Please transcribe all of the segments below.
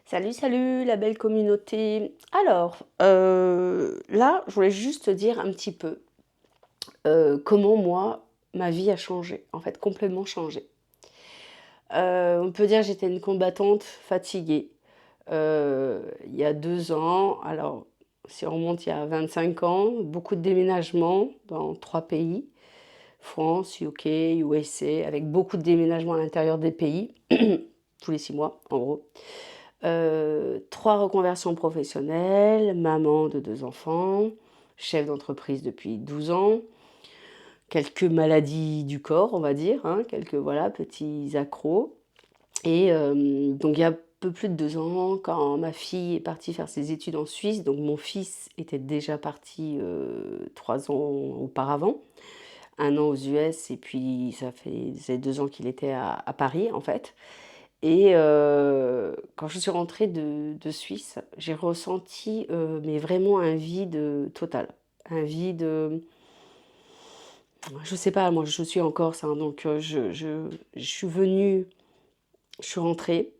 Salut, salut la belle communauté. Alors, là, je voulais juste te dire un petit peu, comment moi, ma vie a changé, en fait, complètement changé. On peut dire que j'étais une combattante fatiguée, il y a 2 ans. Alors, si on remonte il y a 25 ans, beaucoup de déménagements dans 3 pays: France, UK, USA, avec beaucoup de déménagements à l'intérieur des pays, tous les 6 mois, en gros. 3 reconversions professionnelles, maman de 2 enfants, chef d'entreprise depuis 12 ans, quelques maladies du corps, on va dire, hein, quelques voilà, petits accros. Et donc il y a un peu plus de 2 ans, quand ma fille est partie faire ses études en Suisse, donc mon fils était déjà parti 3 ans auparavant, 1 an aux US, et puis ça faisait 2 ans qu'il était à Paris en fait. Et quand je suis rentrée de Suisse, j'ai ressenti, mais vraiment un vide, total. Un vide, je sais pas, moi je suis en Corse, hein, donc je suis venue, je suis rentrée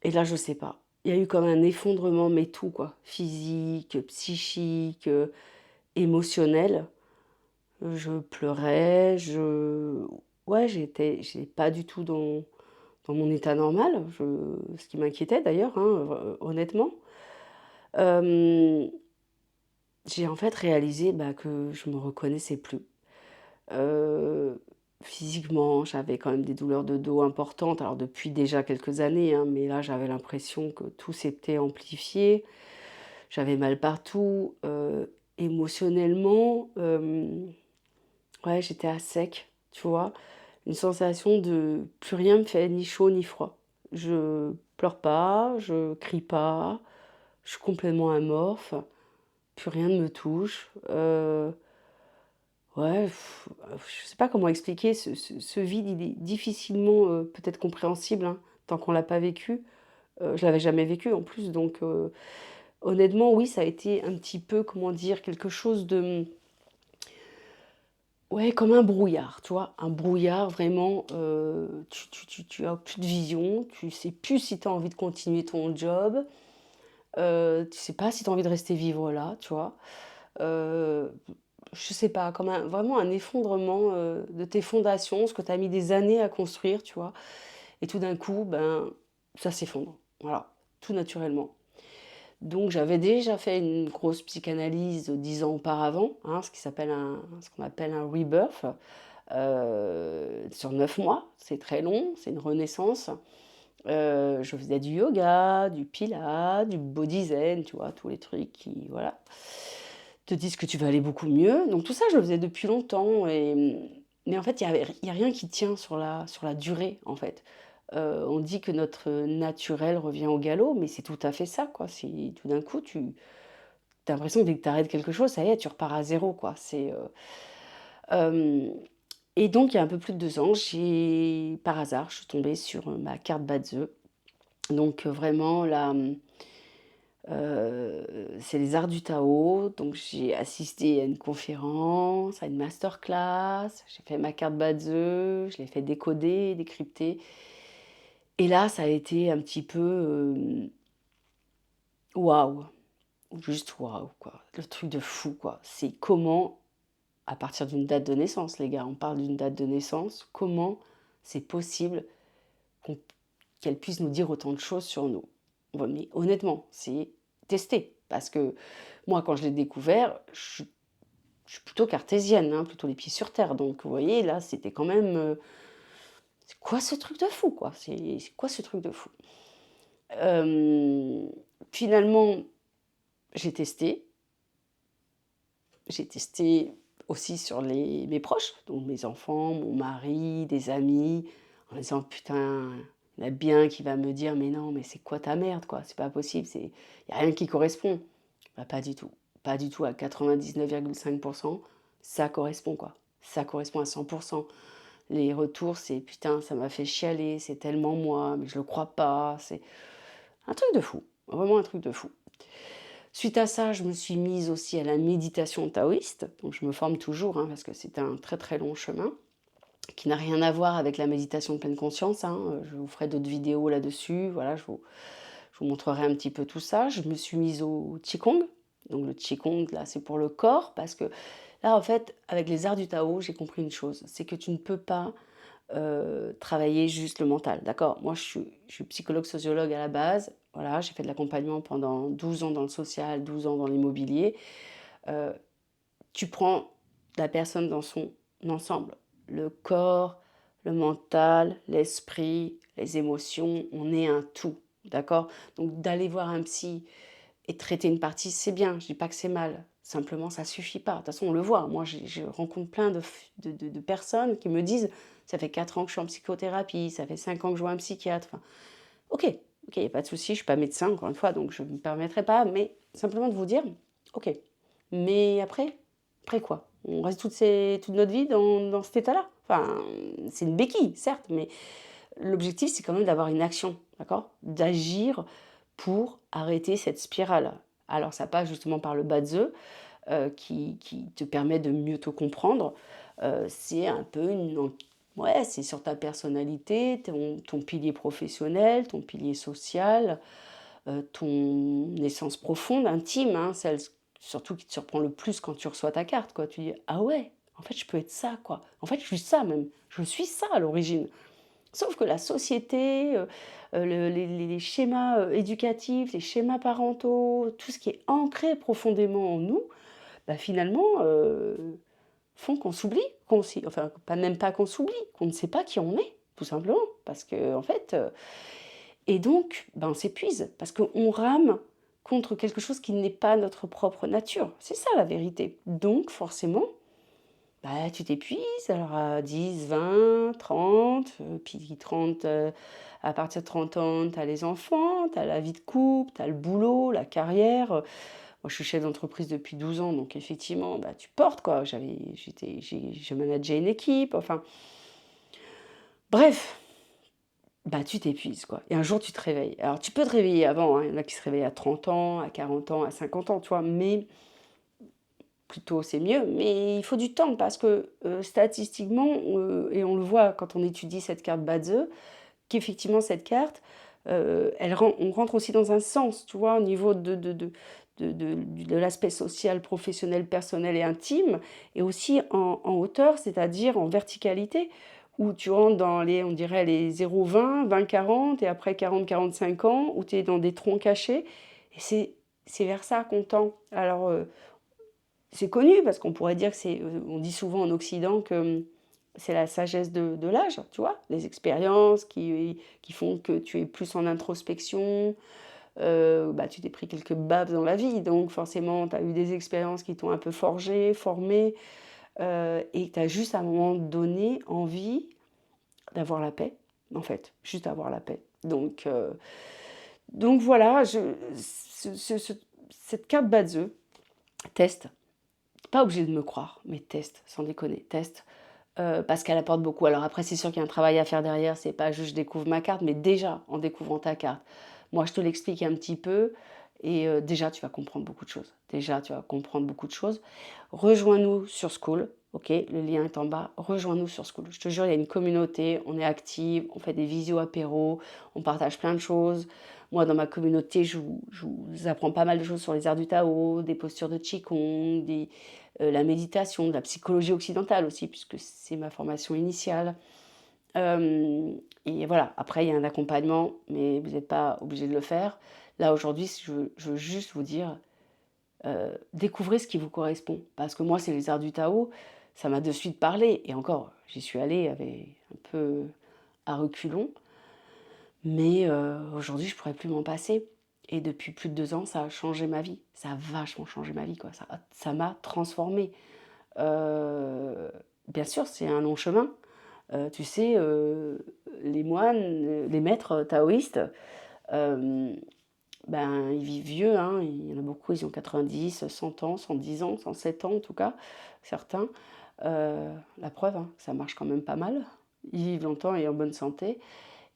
et là je sais pas. Il y a eu comme un effondrement, mais tout quoi, physique, psychique, émotionnel. Je pleurais, ouais, j'étais pas du tout dans mon état normal, ce qui m'inquiétait d'ailleurs, hein, honnêtement. Hem, j'ai en fait réalisé, bah, que je me reconnaissais plus. Physiquement, j'avais quand même des douleurs de dos importantes, alors depuis déjà quelques années, hein, mais là j'avais l'impression que tout s'était amplifié. J'avais mal partout, émotionnellement, ouais, j'étais à sec, tu vois? Une sensation de plus rien me fait ni chaud ni froid. Je pleure pas, je crie pas, je suis complètement amorphe, plus rien ne me touche. Ouais, je sais pas comment expliquer ce vide, il est difficilement, peut-être compréhensible, hein, tant qu'on l'a pas vécu. Je l'avais jamais vécu en plus, donc honnêtement, oui, ça a été un petit peu, comment dire? Quelque chose de, ouais, comme un brouillard, tu vois? Un brouillard vraiment, tu as plus de vision, tu sais plus si tu as envie de continuer ton job, tu sais pas si tu as envie de rester vivre là, tu vois? Heu, je sais pas, comme un vraiment un effondrement, de tes fondations, ce que tu as mis des années à construire, tu vois? Et tout d'un coup, ben, ça s'effondre, voilà, tout naturellement. Donc j'avais déjà fait une grosse psychanalyse 10 ans auparavant, hein, ce qu'on appelle un rebirth, sur 9 mois. C'est très long, c'est une renaissance. Je faisais du yoga, du pilates, du body zen, tu vois? Tous les trucs qui, voilà, te disent que tu vas aller beaucoup mieux. Donc tout ça, je le faisais depuis longtemps, et mais en fait, il y a rien qui tient sur la durée, en fait. On dit que notre naturel revient au galop, mais c'est tout à fait ça, quoi. C'est tout d'un coup, tu as l'impression que dès que tu arrêtes quelque chose, ça y est, tu repars à zéro, quoi. Hem et donc il y a un peu plus de 2 ans, par hasard, je suis tombée sur, ma carte Badze. Donc vraiment là, c'est les arts du Tao, donc j'ai assisté à une conférence, à une masterclass, j'ai fait ma carte Badze, je l'ai fait décoder, décrypter, et là, ça a été un petit peu, waouh! Juste waouh, quoi. Le truc de fou, quoi. C'est comment, à partir d'une date de naissance, les gars, on parle d'une date de naissance, comment c'est possible qu'on qu'elle puisse nous dire autant de choses sur nous? Ouais, mais honnêtement, c'est testé, parce que moi, quand je l'ai découvert, je suis plutôt cartésienne, hein, plutôt les pieds sur terre, donc vous voyez, là, c'était quand même, c'est quoi ce truc de fou, quoi? C'est quoi ce truc de fou? Hem, finalement, j'ai testé. J'ai testé aussi sur mes proches, donc mes enfants, mon mari, des amis, en disant: «Putain, il y en a bien qui va me dire: "Mais non, mais c'est quoi ta merde, quoi? C'est pas possible, il y a rien qui correspond"». Bah, pas du tout. Pas du tout, à 99,5 ça correspond, quoi. Ça correspond à 100. Les retours, c'est: «Putain, ça m'a fait chialer, c'est tellement moi, mais je le crois pas». C'est un truc de fou, vraiment un truc de fou. Suite à ça, je me suis mise aussi à la méditation taoïste, donc je me forme toujours, hein, parce que c'est un très, très long chemin, qui n'a rien à voir avec la méditation de pleine conscience, hein, je vous ferai d'autres vidéos là-dessus, voilà, Je vous montrerai un petit peu tout ça. Je me suis mise au qigong. Donc le qigong, là, c'est pour le corps parce que là, en fait, avec les arts du Tao, j'ai compris une chose, c'est que tu ne peux pas travailler juste le mental, d'accord? Moi, je suis psychologue sociologue à la base, voilà, j'ai fait de l'accompagnement pendant 12 ans dans le social, 12 ans dans l'immobilier. Heu, Tu prends la personne dans son ensemble, le corps, le mental, l'esprit, les émotions, on est un tout, d'accord? Donc d'aller voir un psy et traiter une partie, c'est bien, je dis pas que c'est mal. Simplement, ça suffit pas. De toute façon, on le voit. Moi, je rencontre plein de personnes qui me disent: «Ça fait 4 ans que je suis en psychothérapie, ça fait 5 ans que je vois un psychiatre». Enfin, OK, OK, il y a pas de souci, je suis pas médecin, encore une fois, donc je ne me permettrai pas, mais simplement de vous dire: «OK, mais après quoi? On reste toute notre vie dans cet état-là?» Enfin, c'est une béquille, certes, mais l'objectif, c'est quand même d'avoir une action, d'accord? D'agir pour arrêter cette spirale. Alors ça passe justement par le Bazi, qui te permet de mieux te comprendre. C'est un peu une en ouais, c'est sur ta personnalité, ton pilier professionnel, ton pilier social, ton essence profonde, intime, hein, celle surtout qui te surprend le plus quand tu reçois ta carte, quoi. Tu dis: «Ah ouais, en fait, je peux être ça, quoi. En fait, je suis ça même. Je suis ça à l'origine». Sauf que la société, les schémas, éducatifs, les schémas parentaux, tout ce qui est ancré profondément en nous, bah, finalement, font qu'on s'oublie, enfin, pas même pas qu'on s'oublie, qu'on ne sait pas qui on est, tout simplement. Parce qu'en fait, et donc, ben, on s'épuise parce qu'on rame contre quelque chose qui n'est pas notre propre nature. C'est ça la vérité. Donc forcément, bah, tu t'épuises, alors à 10, 20, 30, puis 30, à partir de 30 ans, tu as les enfants, tu as la vie de couple, tu as le boulot, la carrière. Moi, je suis chef d'entreprise depuis 12 ans, donc effectivement, bah, tu portes quoi. Je manageais une équipe, enfin, bref, bah, tu t'épuises quoi. Et un jour, tu te réveilles. Alors, tu peux te réveiller avant, hein, il y en a qui se réveillent à 30 ans, à 40 ans, à 50 ans, tu vois, mais plus tôt, c'est mieux, mais il faut du temps parce que, statistiquement, et on le voit quand on étudie cette carte Badze, qu'effectivement cette carte, on rentre aussi dans un sens, tu vois? Au niveau de l'aspect social, professionnel, personnel et intime et aussi en hauteur, c'est-à-dire en verticalité où tu rentres dans les on dirait les 0-20, 20-40 et après 40-45 ans où tu es dans des troncs cachés et c'est vers ça qu'on tend. Alors, c'est connu parce qu'on pourrait dire que on dit souvent en Occident que, c'est la sagesse de l'âge, tu vois? Les expériences qui font que tu es plus en introspection, bah, tu t'es pris quelques baffes dans la vie, donc forcément tu as eu des expériences qui t'ont un peu forgé, formé, et tu as juste à un moment donné envie d'avoir la paix, en fait, juste avoir la paix. Donc voilà, cette carte Badze, teste. Pas obligé de me croire, mais teste, sans déconner, teste, parce qu'elle apporte beaucoup. Alors après, c'est sûr qu'il y a un travail à faire derrière, c'est pas juste je découvre ma carte, mais déjà, en découvrant ta carte, moi je te l'explique un petit peu et déjà tu vas comprendre beaucoup de choses. Déjà, tu vas comprendre beaucoup de choses. Rejoins-nous sur Skool, OK? Le lien est en bas. Rejoins-nous sur Skool. Je te jure, il y a une communauté, on est active, on fait des visio apéros, on partage plein de choses. Moi, dans ma communauté, je vous apprends pas mal de choses sur les arts du Tao, des postures de Qigong, la méditation, de la psychologie occidentale aussi, puisque c'est ma formation initiale. Et voilà, après il y a un accompagnement, mais vous n'êtes pas obligé de le faire. Là aujourd'hui, je veux juste vous dire, découvrez ce qui vous correspond. Parce que moi, c'est les arts du Tao, ça m'a de suite parlé. Et encore, j'y suis allée avec un peu à reculons, mais aujourd'hui, je pourrais plus m'en passer. Et depuis plus de 2 ans, ça a changé ma vie. Ça a vachement changé ma vie, quoi. Ça m'a transformée. Bien sûr, c'est un long chemin. Tu sais, les moines, les maîtres taoïstes, hem, ben, ils vivent vieux, hein. Il y en a beaucoup, ils ont 90, 100 ans, 110 ans, 107 ans en tout cas, certains. La preuve, hein, ça marche quand même pas mal. Ils vivent longtemps et en bonne santé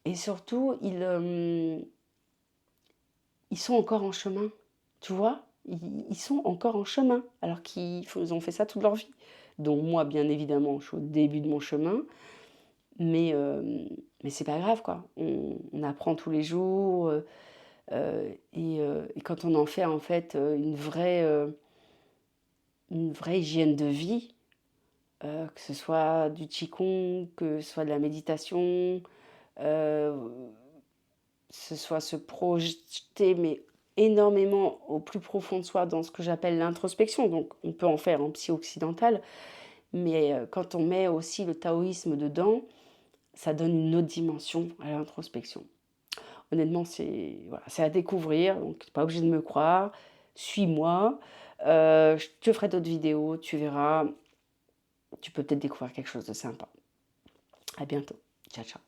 et surtout ils sont encore en chemin, tu vois? Ils sont encore en chemin alors ils ont fait ça toute leur vie. Donc moi, bien évidemment, je suis au début de mon chemin, mais c'est pas grave quoi. On apprend tous les jours, Et quand on en fait, en fait, une vraie hygiène de vie, que ce soit du qigong, que ce soit de la méditation, heu, ce soit se projeter, mais énormément au plus profond de soi dans ce que j'appelle l'introspection. Donc on peut en faire en psy occidental, mais quand on met aussi le taoïsme dedans, ça donne une autre dimension à l'introspection. Honnêtement, c'est voilà, c'est à découvrir, donc tu es pas obligé de me croire. Suis-moi, je te ferai d'autres vidéos, tu verras, tu peux peut-être découvrir quelque chose de sympa. À bientôt. Ciao, ciao.